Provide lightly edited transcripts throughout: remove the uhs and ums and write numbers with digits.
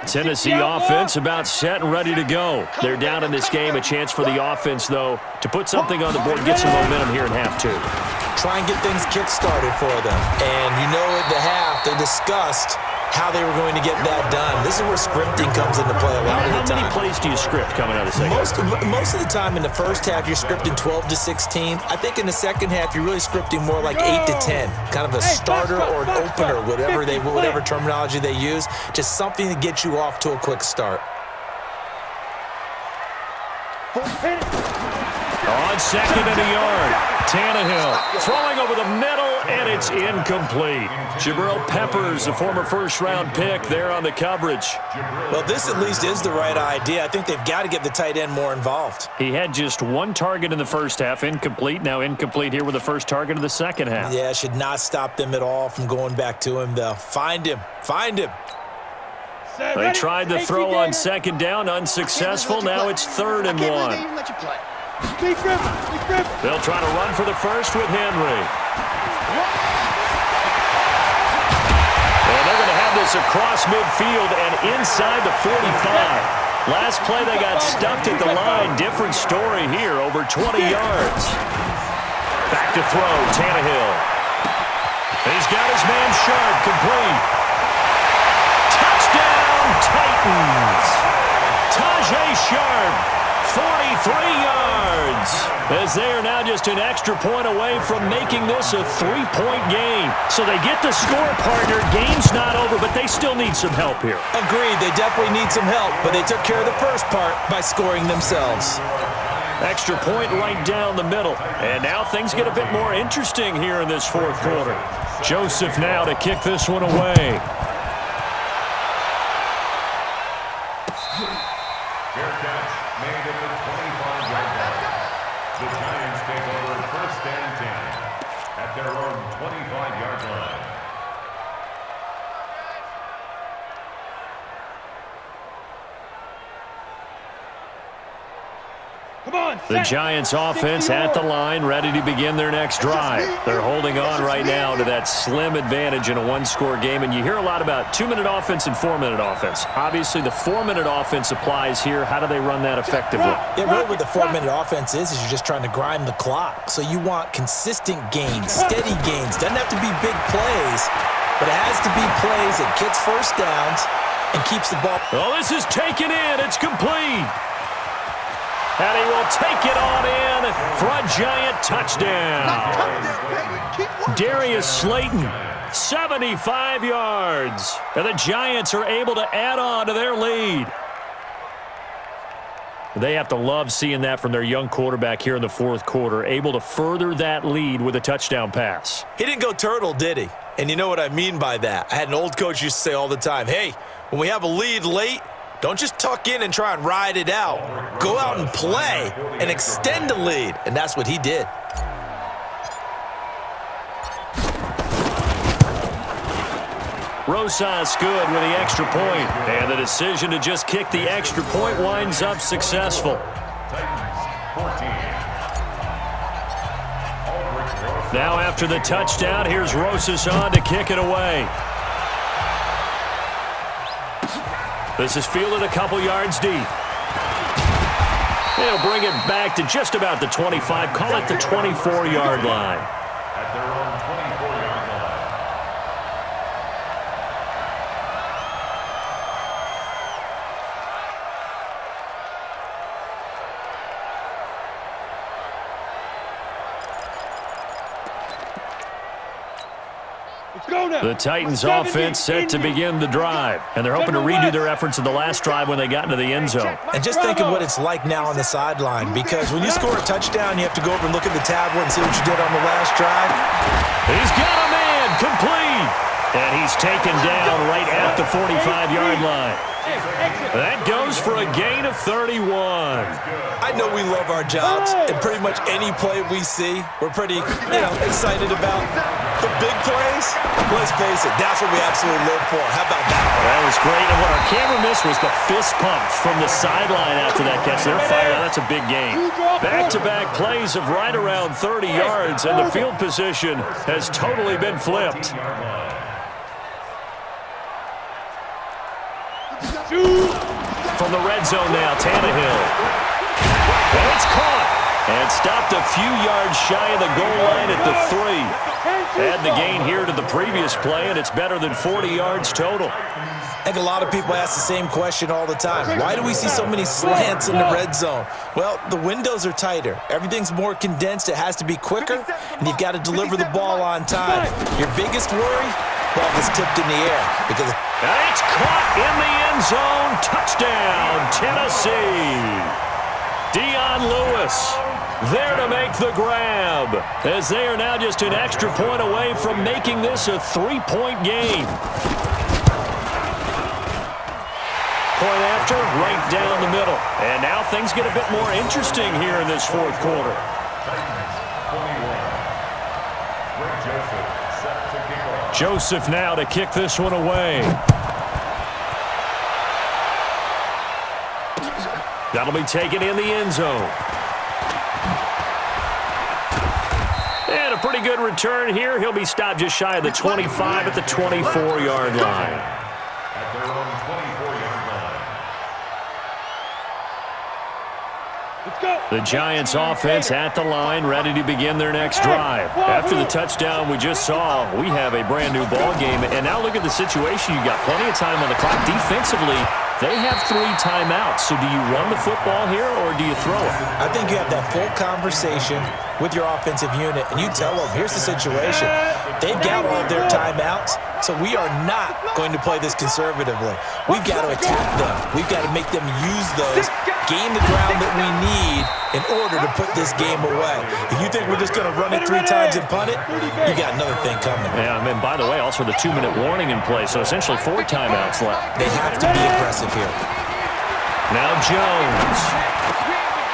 Tennessee offense about set and ready to go. They're down in this game. A chance for the offense, though, to put something on the board, get some momentum here in half two. Try and get things kick-started for them. And you know at the half, they discussed how they were going to get that done. This is where scripting comes into play a lot of the time. How many plays do you script coming out of the second half? Most of the time in the first half, you're scripting 12 to 16. I think in the second half, you're really scripting more like 8 to 10. Kind of a starter or an opener, whatever terminology they use. Just something to get you off to a quick start. On second and a yard, Tannehill throwing over the middle, and it's incomplete. Jabril Peppers, a former first-round pick, there on the coverage. Well, this at least is the right idea. I think they've got to get the tight end more involved. He had just one target in the first half, incomplete. Now incomplete here with the first target of the second half. Yeah, should not stop them at all from going back to him, though. Find him. Find him. They tried the throw on second down, unsuccessful. Now it's 3rd and 1. They'll try to run for the first with Henry. And they're going to have this across midfield and inside the 45. Last play they got stuffed at the line. Different story here, over 20 yards. Back to throw, Tannehill. He's got his man Sharp, complete. Touchdown, Titans. Tajay Sharp, 43 yards, as they are now just an extra point away from making this a 3-point game. So they get the score, partner. Game's not over, but they still need some help here. Agreed. They definitely need some help, but they took care of the first part by scoring themselves. Extra point right down the middle. And now things get a bit more interesting here in this fourth quarter. Joseph now to kick this one away. The Giants offense at the line, ready to begin their next drive. They're holding on right now to that slim advantage in a one-score game, and you hear a lot about 2-minute offense and 4-minute offense. Obviously, the 4-minute offense applies here. How do they run that effectively? Yeah, really what the 4-minute offense is you're just trying to grind the clock. So you want consistent gains, steady gains. Doesn't have to be big plays, but it has to be plays that gets first downs and keeps the ball. Oh, this is taken in. It's complete. And he will take it on in for a Giant touchdown. Darius Slayton, 75 yards. And the Giants are able to add on to their lead. They have to love seeing that from their young quarterback here in the fourth quarter, able to further that lead with a touchdown pass. He didn't go turtle, did he? And you know what I mean by that. I had an old coach used to say all the time, hey, when we have a lead late, don't just tuck in and try and ride it out. Go out and play and extend the lead. And that's what he did. Rosas good with the extra point. And the decision to just kick the extra point winds up successful. Now after the touchdown, here's Rosas on to kick it away. This is fielded a couple yards deep. They'll bring it back to just about the 25. Call it the 24-yard line. At their own 24-yard line. The Titans offense set to begin the drive, and they're hoping to redo their efforts in the last drive when they got into the end zone. And just think of what it's like now on the sideline, because when you score a touchdown, you have to go over and look at the tablet and see what you did on the last drive. He's got a man, complete, and he's taken down right at the 45-yard line. That goes for a gain of 31. I know we love our jobs, and pretty much any play we see, we're pretty, excited about. The big plays, let's face it, that's what we absolutely live for. How about that? That was great, and what our camera missed was the fist pump from the sideline after that catch. They're fired out. That's a big game. Back-to-back plays of right around 30 yards, and the field position has totally been flipped. From the red zone now, Tannehill. And it's caught. And stopped a few yards shy of the goal line at the 3. Add the gain here to the previous play, and it's better than 40 yards total. I think a lot of people ask the same question all the time. Why do we see so many slants in the red zone? Well, the windows are tighter. Everything's more condensed. It has to be quicker, and you've got to deliver the ball on time. Your biggest worry? Ball gets tipped in the air. Because it's caught in the end zone. Touchdown, Tennessee. Dion Lewis there to make the grab, as they are now just an extra point away from making this a 3-point game. Point after, right down the middle. And now things get a bit more interesting here in this fourth quarter. Joseph now to kick this one away. That'll be taken in the end zone. And a pretty good return here. He'll be stopped just shy of the 25 at the 24-yard line. At their own 24-yard line. The Giants offense at the line, ready to begin their next drive. After the touchdown we just saw, we have a brand new ball game. And now look at the situation. You've got plenty of time on the clock. Defensively, they have 3 timeouts. So do you run the football here or do you throw it? I think you have that full conversation with your offensive unit, and you tell them, here's the situation. They've got all their timeouts, so we are not going to play this conservatively. We've got to attack them. We've got to make them use those, gain the ground that we need in order to put this game away. If you think we're just going to run it 3 times and punt it, you got another thing coming. Yeah, and by the way, also the 2-minute warning in play, so essentially 4 timeouts left. They have to be aggressive here. Now Jones.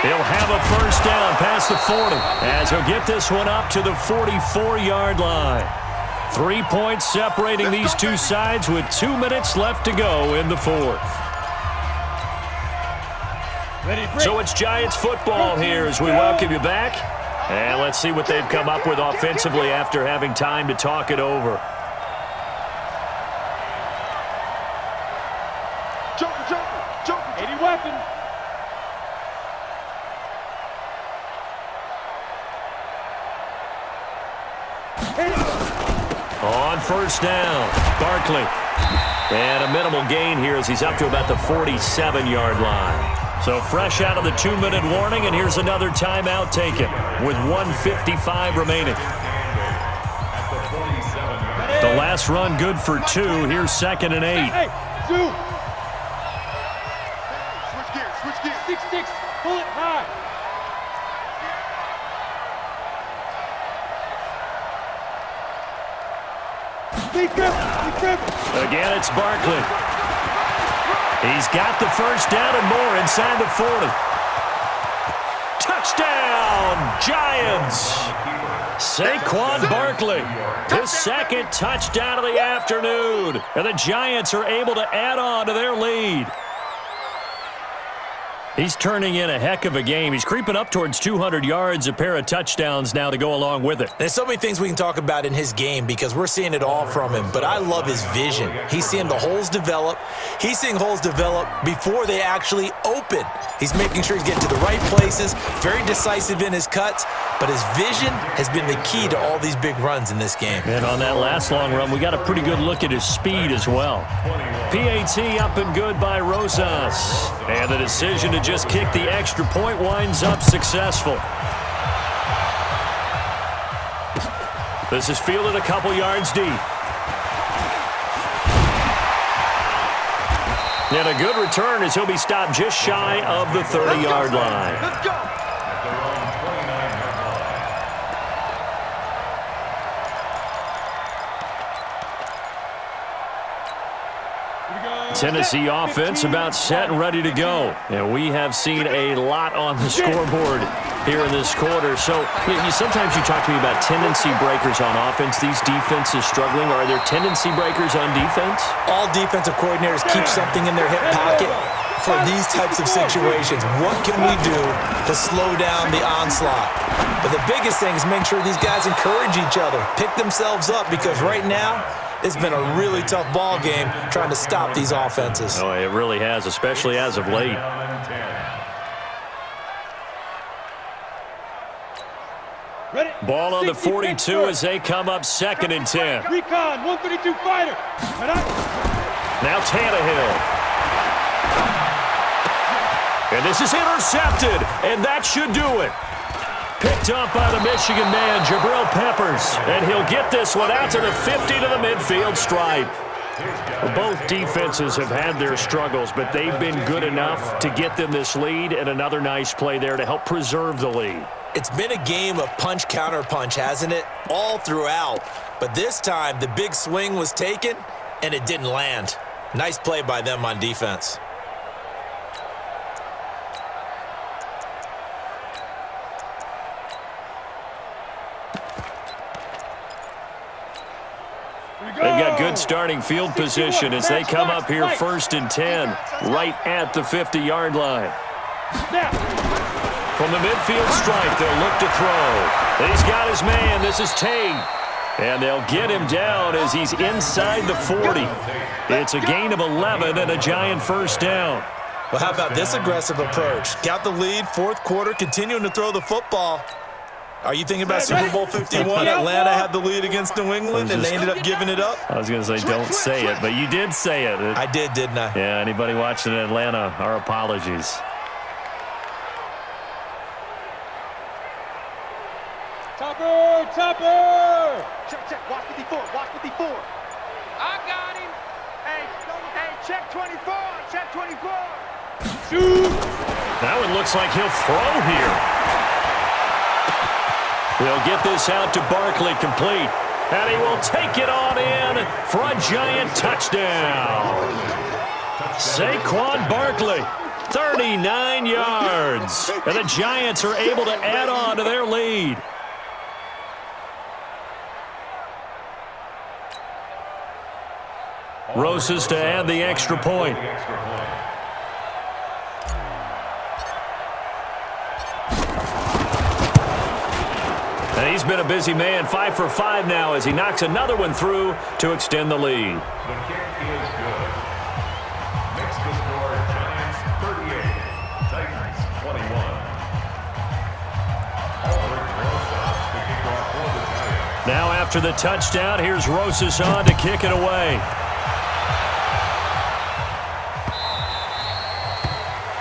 He'll have a first down past the 40 as he'll get this one up to the 44-yard line. 3 points separating these two sides with 2 minutes left to go in the fourth. So it's Giants football here as we welcome you back. And let's see what they've come up with offensively after having time to talk it over. Joker. 80 weapon. On first down, Barkley. And a minimal gain here as he's up to about the 47-yard line. So fresh out of the 2-minute warning, and here's another timeout taken with 1:55 remaining. The last run good for 2. Here's 2nd and 8. Hey, Zoo. Switch gears. 6-6. Pull it high. Again, it's Barkley. He's got the first down and more inside the 40. Touchdown, Giants! Saquon Barkley, his 2nd touchdown of the afternoon. And the Giants are able to add on to their lead. He's turning in a heck of a game. He's creeping up towards 200 yards, a pair of touchdowns now to go along with it. There's so many things we can talk about in his game because we're seeing it all from him, but I love his vision. He's seeing the holes develop. He's seeing holes develop before they actually open. He's making sure he's getting to the right places, very decisive in his cuts, but his vision has been the key to all these big runs in this game. And on that last long run, we got a pretty good look at his speed as well. PAT up and good by Rosas. And the decision to just kick the extra point winds up successful. This is fielded a couple yards deep. And a good return as he'll be stopped just shy of the 30-yard line. Let's go. At their own 29-yard line. Tennessee offense about set and ready to go. And we have seen a lot on the scoreboard here in this quarter. So sometimes you talk to me about tendency breakers on offense. These defenses struggling. Are there tendency breakers on defense? All defensive coordinators keep something in their hip pocket for these types of situations. What can we do to slow down the onslaught? But the biggest thing is make sure these guys encourage each other, pick themselves up, because right now It's been a really tough ball game trying to stop these offenses. Oh, it really has, especially as of late. Ready? Ball on the 60 42 Pittsburgh. as they come up 2nd and 10. Recon, 132 fighter. Now Tannehill. And this is intercepted, and that should do it. Picked up by the Michigan man, Jabril Peppers. And he'll get this one out to the 50 to the midfield stripe. Both defenses have had their struggles, but they've been good enough to get them this lead, and another nice play there to help preserve the lead. It's been a game of punch-counter-punch, hasn't it? All throughout. But this time, the big swing was taken, and it didn't land. Nice play by them on defense. They've got good starting field position as they come up here 1st and 10, right at the 50-yard line. From the midfield stripe, they'll look to throw. He's got his man. This is Tate. And they'll get him down as he's inside the 40. It's a gain of 11 and a giant first down. Well, how about this aggressive approach? Got the lead, 4th quarter, continuing to throw the football. Are you thinking about Super Bowl 51? Atlanta had the lead against New England, and they ended up giving it up? I was going to say don't say it, but you did say it. I did, didn't I? Yeah, anybody watching Atlanta, our apologies. Topper, Topper! Check, watch 54, watch 54. I got him. Hey, check 24, check 24. Shoot! That one looks like he'll throw here. He'll get this out to Barkley, complete. And he will take it on in for a giant touchdown. Saquon Barkley, 39 yards. And the Giants are able to add on to their lead. Rosas to add the extra point. And he's been a busy man, 5 for 5 now as he knocks another one through to extend the lead. The kick is good. Makes the score Giants 38, Titans 21. The kickoff for the Giants. Now after the touchdown, here's Rosas on to kick it away.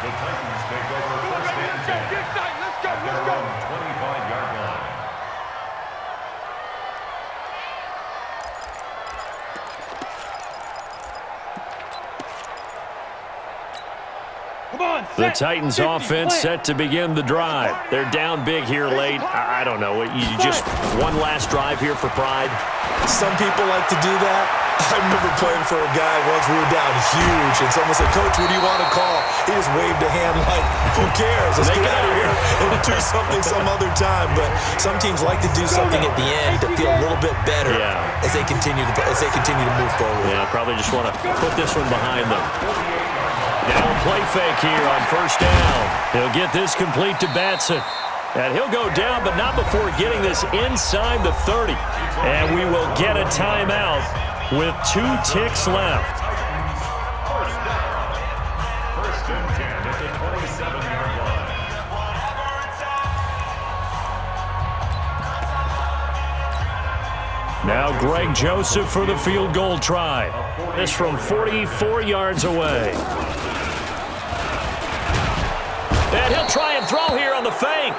The Titans take over 1st and 10. Let's go, At their own 25-yard line. Come on, The set, Titans 50, offense plant. set to begin the drive. They're down big here late. I don't know. You just one last drive here for pride. Some people like to do that. I remember playing for a guy once. We were down huge, and someone said, "Coach, what do you want to call?" He just waved a hand like, "Who cares? Let's get out of here and do something some other time." But some teams like to do something at the end to feel a little bit better as they continue to move forward. Yeah, probably just want to put this one behind them. Now a play fake here on 1st down. He'll get this complete to Batson. And he'll go down, but not before getting this inside the 30. And we will get a timeout with 2 ticks left. First and 10 at the 27-yard line. Now Greg Joseph for the field goal try. This from 44 yards away. And he'll try and throw here on the fake.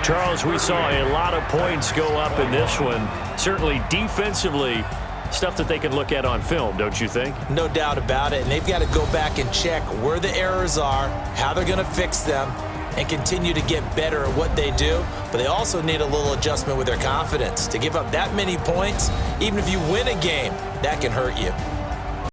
Charles, we saw a lot of points go up in this one. Certainly defensively, stuff that they can look at on film, don't you think? No doubt about it. And they've got to go back and check where the errors are, how they're going to fix them, and continue to get better at what they do. But they also need a little adjustment with their confidence. To give up that many points, even if you win a game, that can hurt you.